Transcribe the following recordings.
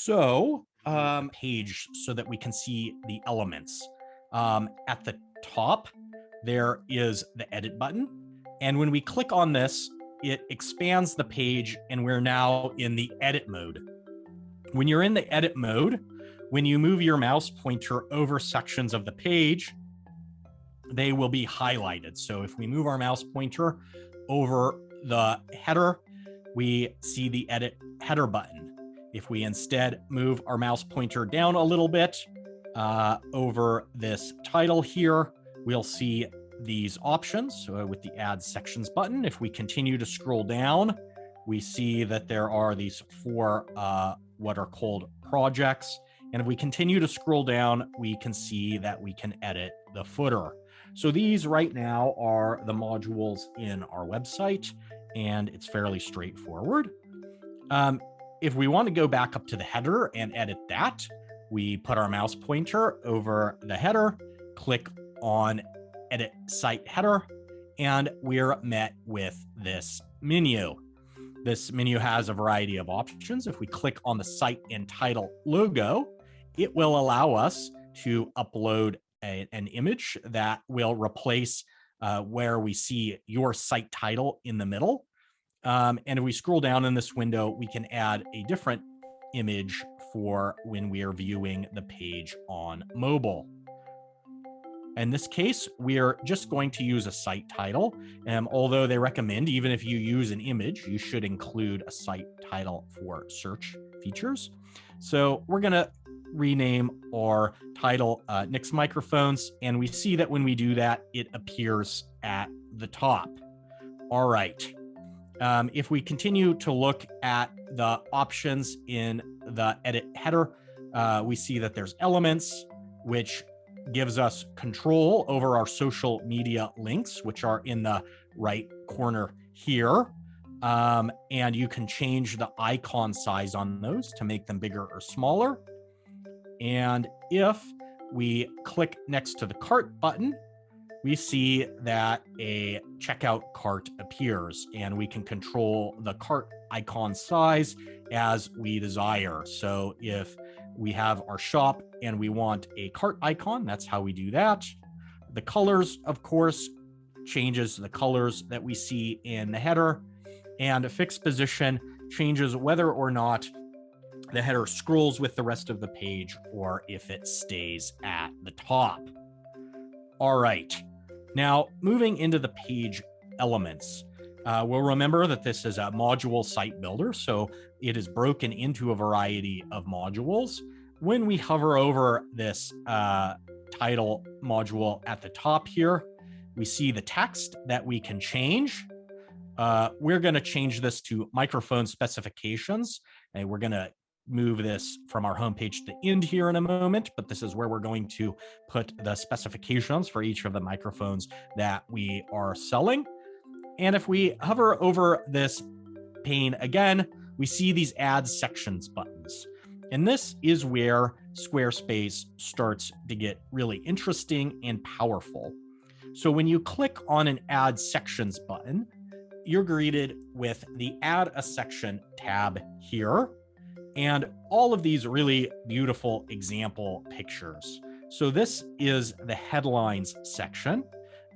Page so that we can see the elements. At the top, there is the edit button. And when we click on this, it expands the page and we're now in the edit mode. When you're in the edit mode, when you move your mouse pointer over sections of the page, they will be highlighted. So if we move our mouse pointer over the header, we see the edit header button. If we instead move our mouse pointer down a little bit over this title here, we'll see these options with the add sections button. If we continue to scroll down, we see that there are these four what are called projects. And if we continue to scroll down, we can see that we can edit the footer. So these right now are the modules in our website, and it's fairly straightforward. If we want to go back up to the header and edit that, we put our mouse pointer over the header, click on Edit Site Header, and we're met with this menu. This menu has a variety of options. If we click on the site and title logo, it will allow us to upload an image that will replace where we see your site title in the middle. And if we scroll down in this window, we can add a different image for when we are viewing the page on mobile. In this case, we are just going to use a site title. Although they recommend, even if you use an image, you should include a site title for search features. So we're going to rename our title Nick's Microphones, and we see that when we do that, it appears at the top. All right. If we continue to look at the options in the edit header, we see that there's elements, which gives us control over our social media links, which are in the right corner here. And you can change the icon size on those to make them bigger or smaller. And if we click next to the cart button, we see that a checkout cart appears, and we can control the cart icon size as we desire. So if we have our shop and we want a cart icon, that's how we do that. The colors, of course, changes the colors that we see in the header, and a fixed position changes whether or not the header scrolls with the rest of the page or if it stays at the top. All right. Now, moving into the page elements, we'll remember that this is a module site builder, so it is broken into a variety of modules. When we hover over this title module at the top here, we see the text that we can change. We're going to change this to microphone specifications, and we're going to move this from our homepage to the end here in a moment, but this is where we're going to put the specifications for each of the microphones that we are selling. And if we hover over this pane again, we see these add sections buttons. And this is where Squarespace starts to get really interesting and powerful. So when you click on an add sections button, you're greeted with the add a section tab here, and all of these really beautiful example pictures. So this is the headlines section.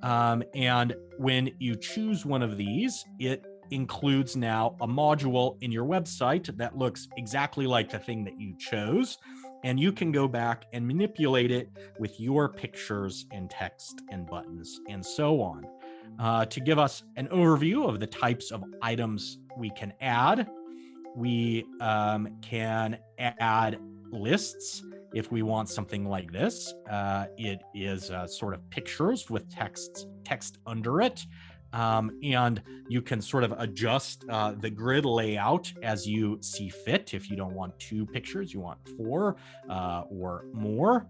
And when you choose one of these, it includes now a module in your website that looks exactly like the thing that you chose. And you can go back and manipulate it with your pictures and text and buttons and so on. To give us an overview of the types of items we can add, we can add lists if we want something like this. It is sort of pictures with text under it. And you can sort of adjust the grid layout as you see fit. If you don't want 2 pictures, you want 4 or more.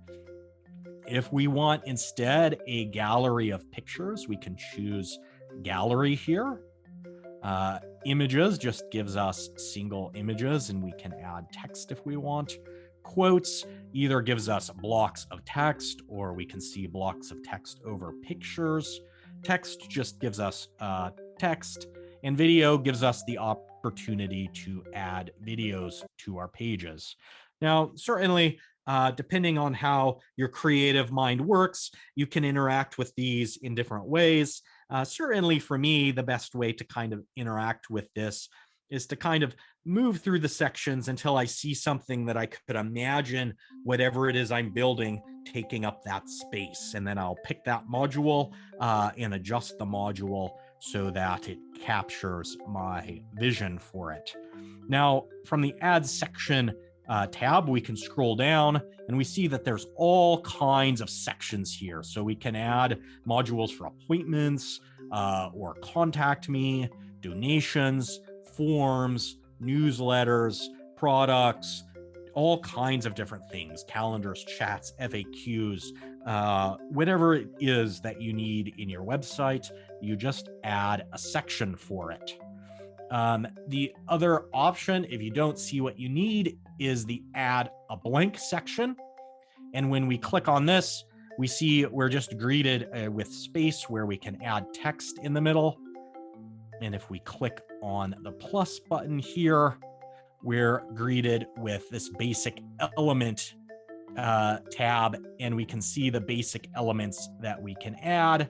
If we want instead a gallery of pictures, we can choose gallery here. Images just gives us single images, and we can add text if we want. Quotes either gives us blocks of text, or we can see blocks of text over pictures. Text just gives us text, and video gives us the opportunity to add videos to our pages. Now, certainly, depending on how your creative mind works, you can interact with these in different ways. Certainly for me, the best way to kind of interact with this is to kind of move through the sections until I see something that I could imagine whatever it is I'm building taking up that space. And then I'll pick that module and adjust the module so that it captures my vision for it. Now, from the Add Section tab, we can scroll down and we see that there's all kinds of sections here. So we can add modules for appointments or contact me, donations, forms, newsletters, products, all kinds of different things, calendars, chats, FAQs, whatever it is that you need in your website, you just add a section for it. The other option, if you don't see what you need, is the add a blank section. And when we click on this, we see we're just greeted with space where we can add text in the middle. And if we click on the plus button here, we're greeted with this basic element tab, and we can see the basic elements that we can add.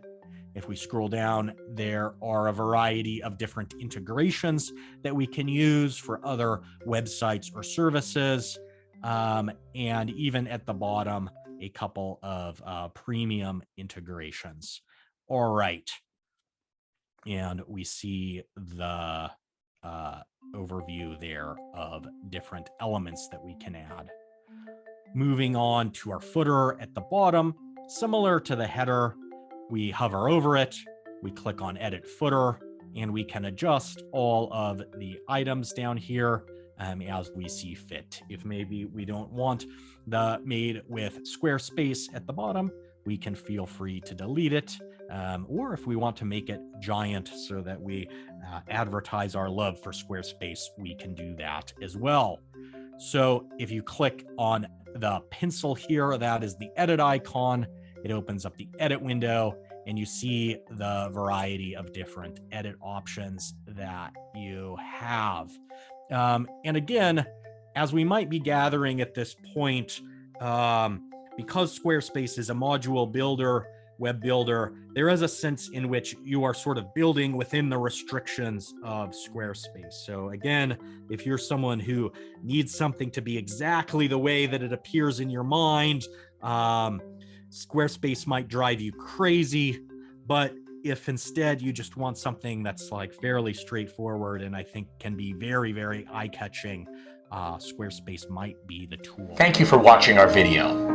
If we scroll down, there are a variety of different integrations that we can use for other websites or services. And even at the bottom, a couple of premium integrations. All right. And we see the overview there of different elements that we can add. Moving on to our footer at the bottom, similar to the header, we hover over it, we click on Edit Footer, and we can adjust all of the items down here as we see fit. If maybe we don't want the made with Squarespace at the bottom, we can feel free to delete it. Or if we want to make it giant so that we advertise our love for Squarespace, we can do that as well. So if you click on the pencil here, that is the edit icon. It opens up the edit window and you see the variety of different edit options that you have. And again, as we might be gathering at this point, because Squarespace is a module builder, web builder, there is a sense in which you are sort of building within the restrictions of Squarespace. So again, if you're someone who needs something to be exactly the way that it appears in your mind, Squarespace might drive you crazy. But if instead you just want something that's like fairly straightforward and I think can be very, very eye-catching, Squarespace might be the tool. Thank you for watching our video.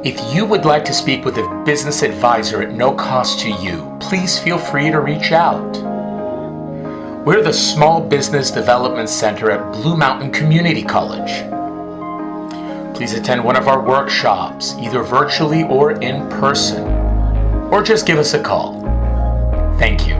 If you would like to speak with a business advisor at no cost to you, please feel free to reach out. We're the Small Business Development Center at Blue Mountain Community College. Please attend one of our workshops, either virtually or in person, or just give us a call. Thank you.